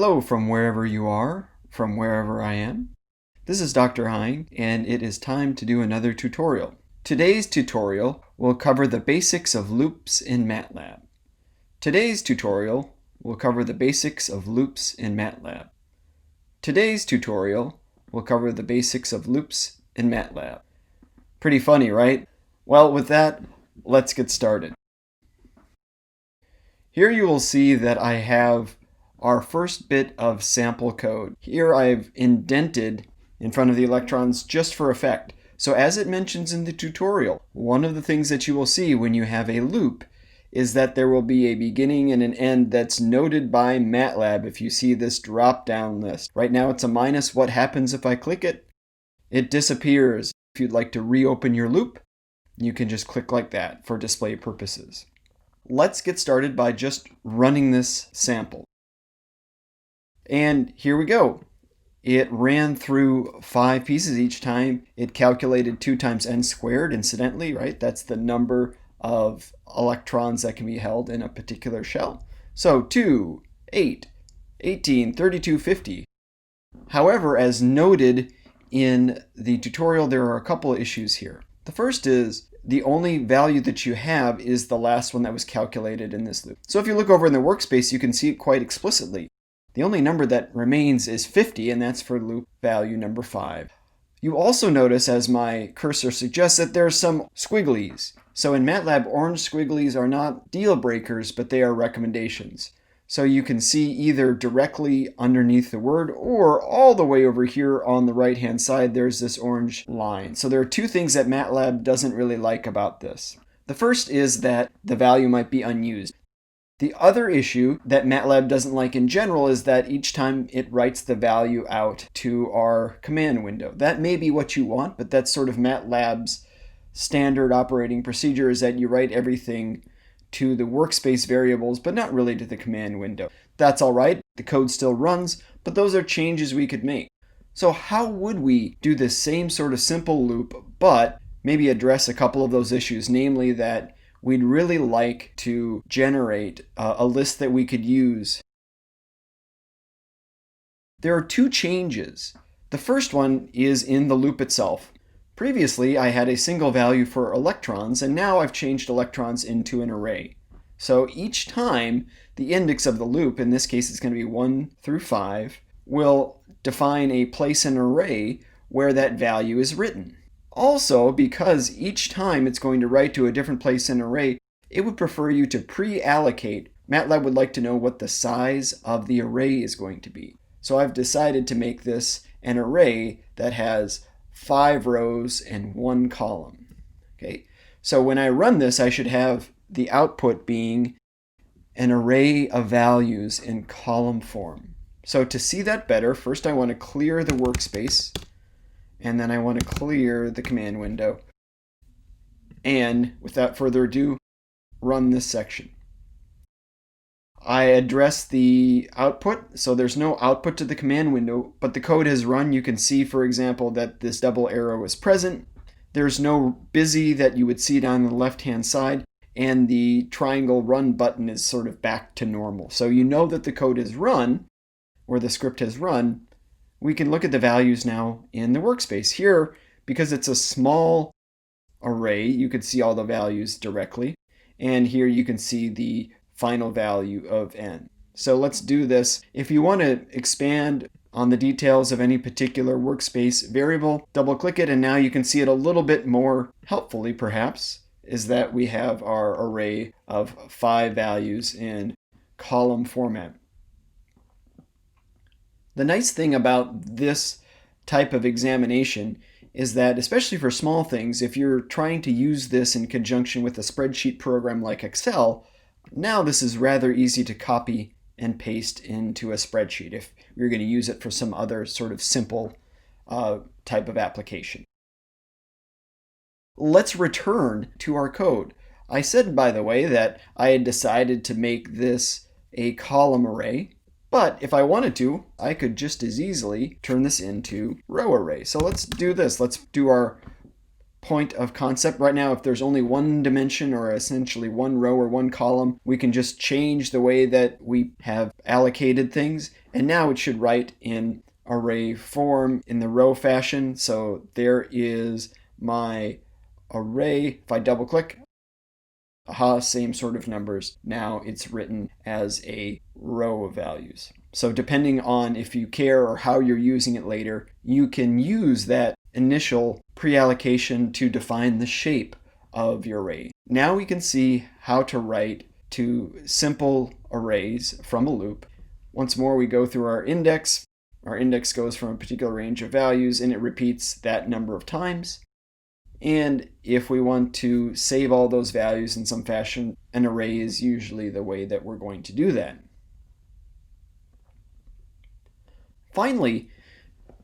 Hello from wherever you are, from wherever I am. This is Dr. Hein, and it is time to do another tutorial. Today's tutorial will cover the basics of loops in MATLAB. Today's tutorial will cover the basics of loops in MATLAB. Today's tutorial will cover the basics of loops in MATLAB. Pretty funny, right? Well, with that, let's get started. Here you will see that I have our first bit of sample code. Here I've indented in front of the electrons just for effect. So as it mentions in the tutorial, one of the things that you will see when you have a loop is that there will be a beginning and an end that's noted by MATLAB if you see this drop-down list. Right now it's a minus. What happens if I click it? It disappears. If you'd like to reopen your loop, you can just click like that for display purposes. Let's get started by just running this sample. And here we go. It ran through 5 pieces each time. It calculated 2 times n squared, incidentally, right? That's the number of electrons that can be held in a particular shell. So 2, 8, 18, 32, 50. However, as noted in the tutorial, there are a couple of issues here. The first is the only value that you have is the last one that was calculated in this loop. So if you look over in the workspace, you can see it quite explicitly. The only number that remains is 50, and that's for loop value number 5. You also notice, as my cursor suggests, that there are some squigglies. So in MATLAB, orange squigglies are not deal breakers, but they are recommendations. So you can see either directly underneath the word or all the way over here on the right-hand side, there's this orange line. So there are 2 things that MATLAB doesn't really like about this. The first is that the value might be unused. The other issue that MATLAB doesn't like in general is that each time it writes the value out to our command window. That may be what you want, but that's sort of MATLAB's standard operating procedure, is that you write everything to the workspace variables, but not really to the command window. That's all right. The code still runs, but those are changes we could make. So how would we do this same sort of simple loop, but maybe address a couple of those issues, namely that we'd really like to generate a list that we could use. There are 2 changes. The first one is in the loop itself. Previously, I had a single value for electrons, and now I've changed electrons into an array. So each time the index of the loop, in this case it's going to be 1 through 5, will define a place in an array where that value is written. Also, because each time it's going to write to a different place in an array, it would prefer you to pre-allocate. MATLAB would like to know what the size of the array is going to be. So I've decided to make this an array that has 5 rows and 1 column. Okay, so when I run this, I should have the output being an array of values in column form. So to see that better, first I want to clear the workspace, and then I want to clear the command window. And without further ado, run this section. I address the output, so there's no output to the command window, but the code has run. You can see, for example, that this double arrow is present. There's no busy that you would see down the left-hand side, and the triangle run button is sort of back to normal. So you know that the code is run, or the script has run. We can look at the values now in the workspace. Here, because it's a small array, you can see all the values directly. And here you can see the final value of n. So let's do this. If you want to expand on the details of any particular workspace variable, double-click it, and now you can see it a little bit more helpfully, perhaps, is that we have our array of 5 values in column format. The nice thing about this type of examination is that, especially for small things, if you're trying to use this in conjunction with a spreadsheet program like Excel, now this is rather easy to copy and paste into a spreadsheet if you're going to use it for some other sort of simple type of application. Let's return to our code. I said, by the way, that I had decided to make this a column array. But if I wanted to, I could just as easily turn this into row array. So let's do this. Let's do our point of concept. Right now, if there's only one dimension or essentially one row or one column, we can just change the way that we have allocated things. And now it should write in array form in the row fashion. So there is my array. If I double click, aha, same sort of numbers. Now it's written as a row of values. So depending on if you care or how you're using it later, you can use that initial pre-allocation to define the shape of your array. Now we can see how to write to simple arrays from a loop. Once more, we go through our index. Our index goes from a particular range of values and it repeats that number of times. And if we want to save all those values in some fashion, an array is usually the way that we're going to do that. Finally,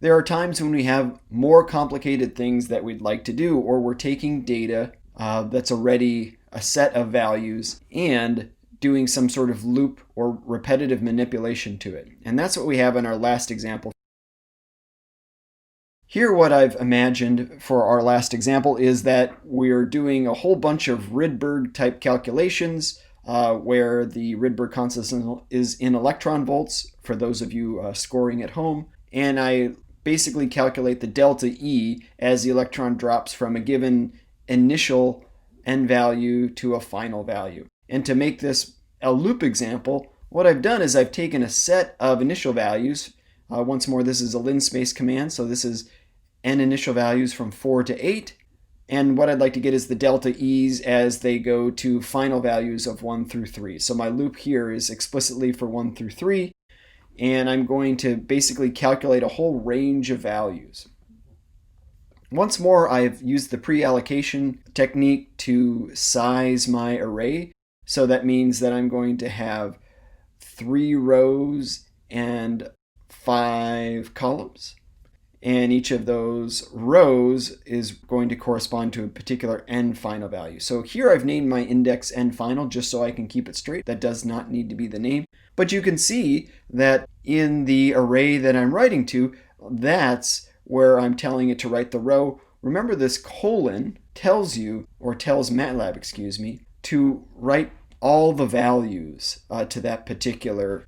there are times when we have more complicated things that we'd like to do, or we're taking data that's already a set of values and doing some sort of loop or repetitive manipulation to it. And that's what we have in our last example. Here, what I've imagined for our last example is that we're doing a whole bunch of Rydberg type calculations where the Rydberg constant is in electron volts for those of you scoring at home. And I basically calculate the delta E as the electron drops from a given initial n value to a final value. And to make this a loop example, what I've done is I've taken a set of initial values. Once more, this is a linspace command, so this is n initial values from 4 to 8. And what I'd like to get is the delta E's as they go to final values of 1 through 3. So my loop here is explicitly for 1 through 3. And I'm going to basically calculate a whole range of values. Once more, I've used the pre-allocation technique to size my array. So that means that I'm going to have 3 rows and 5 columns. And each of those rows is going to correspond to a particular n final value. So here I've named my index n final just so I can keep it straight. That does not need to be the name. But you can see that in the array that I'm writing to, that's where I'm telling it to write the row. Remember, this colon tells you, or tells MATLAB, excuse me, to write all the values to that particular,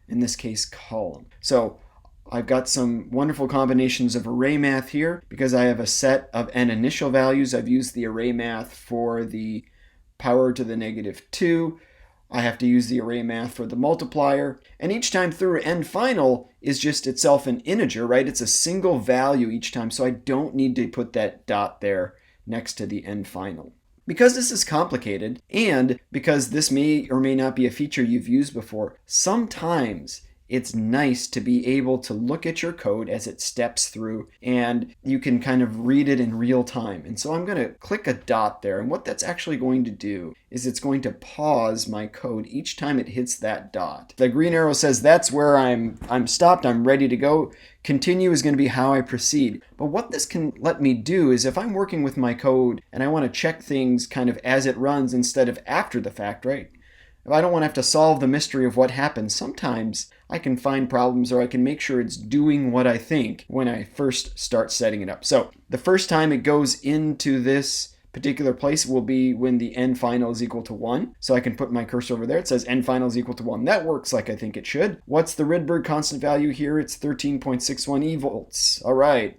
in this case, column. So I've got some wonderful combinations of array math here. Because I have a set of n initial values, I've used the array math for the power to the -2. I have to use the array math for the multiplier. And each time through, n final is just itself an integer, right? It's a single value each time, so I don't need to put that dot there next to the n final. Because this is complicated, and because this may or may not be a feature you've used before, sometimes it's nice to be able to look at your code as it steps through and you can kind of read it in real time. And so I'm going to click a dot there, and what that's actually going to do is it's going to pause my code each time it hits that dot. The green arrow says that's where I'm stopped, I'm ready to go. Continue is going to be how I proceed. But what this can let me do is if I'm working with my code and I want to check things kind of as it runs instead of after the fact, right? If I don't want to have to solve the mystery of what happened, sometimes I can find problems or I can make sure it's doing what I think when I first start setting it up. So the first time it goes into this particular place will be when the n final is equal to 1. So I can put my cursor over there. It says n final is equal to 1. That works like I think it should. What's the Rydberg constant value here? It's 13.61 evolts. All right.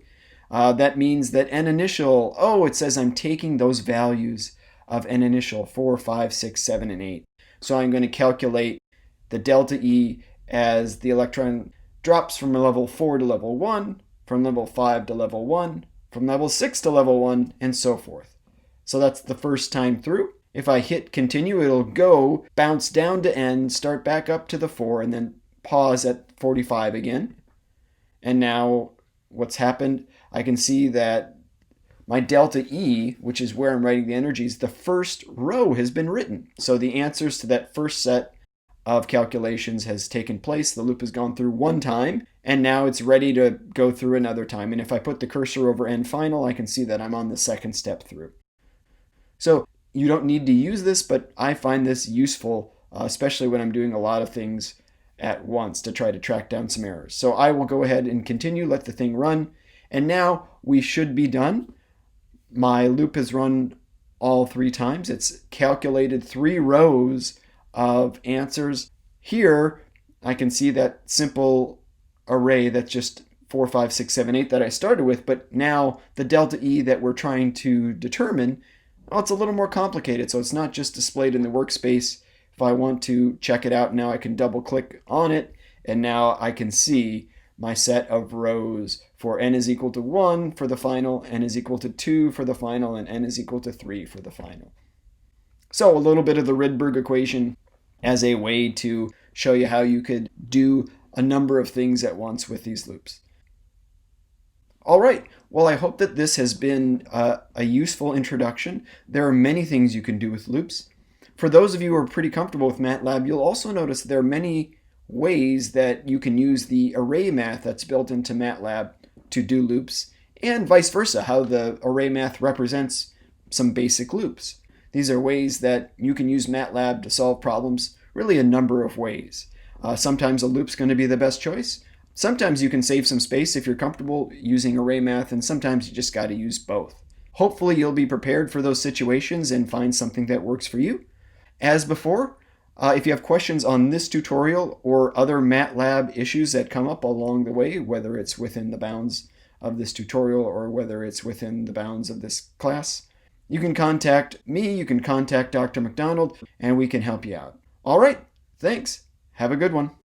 That means that n initial, it says I'm taking those values of n initial, 4, 5, 6, 7, and 8. So I'm going to calculate the delta E as the electron drops from level 4 to level 1, from level 5 to level 1, from level 6 to level 1, and so forth. So that's the first time through. If I hit continue, it'll go, bounce down to n, start back up to the 4, and then pause at 45 again. And now what's happened, I can see that my delta E, which is where I'm writing the energies, the first row has been written. So the answers to that first set of calculations has taken place. The loop has gone through one time, and now it's ready to go through another time. And if I put the cursor over n final, I can see that I'm on the second step through. So you don't need to use this, but I find this useful, especially when I'm doing a lot of things at once to try to track down some errors. So I will go ahead and continue, let the thing run, and now we should be done. my loop has run all 3 times. It's calculated 3 rows of answers. Here, I can see that simple array that's just 4, 5, 6, 7, 8 that I started with, but now the delta E that we're trying to determine, well, it's a little more complicated. So it's not just displayed in the workspace. If I want to check it out now, I can double click on it, and now I can see my set of rows for n is equal to 1 for the final, n is equal to 2 for the final, and n is equal to 3 for the final. So a little bit of the Rydberg equation as a way to show you how you could do a number of things at once with these loops. All right, well, I hope that this has been a useful introduction. There are many things you can do with loops. For those of you who are pretty comfortable with MATLAB, you'll also notice there are many ways that you can use the array math that's built into MATLAB to do loops, and vice versa, how the array math represents some basic loops. These are ways that you can use MATLAB to solve problems, really a number of ways. Sometimes a loop's going to be the best choice. Sometimes you can save some space if you're comfortable using array math, and sometimes you just got to use both. Hopefully you'll be prepared for those situations and find something that works for you. As before, if you have questions on this tutorial or other MATLAB issues that come up along the way, whether it's within the bounds of this tutorial or whether it's within the bounds of this class, you can contact me, you can contact Dr. McDonald, and we can help you out. All right, thanks. Have a good one.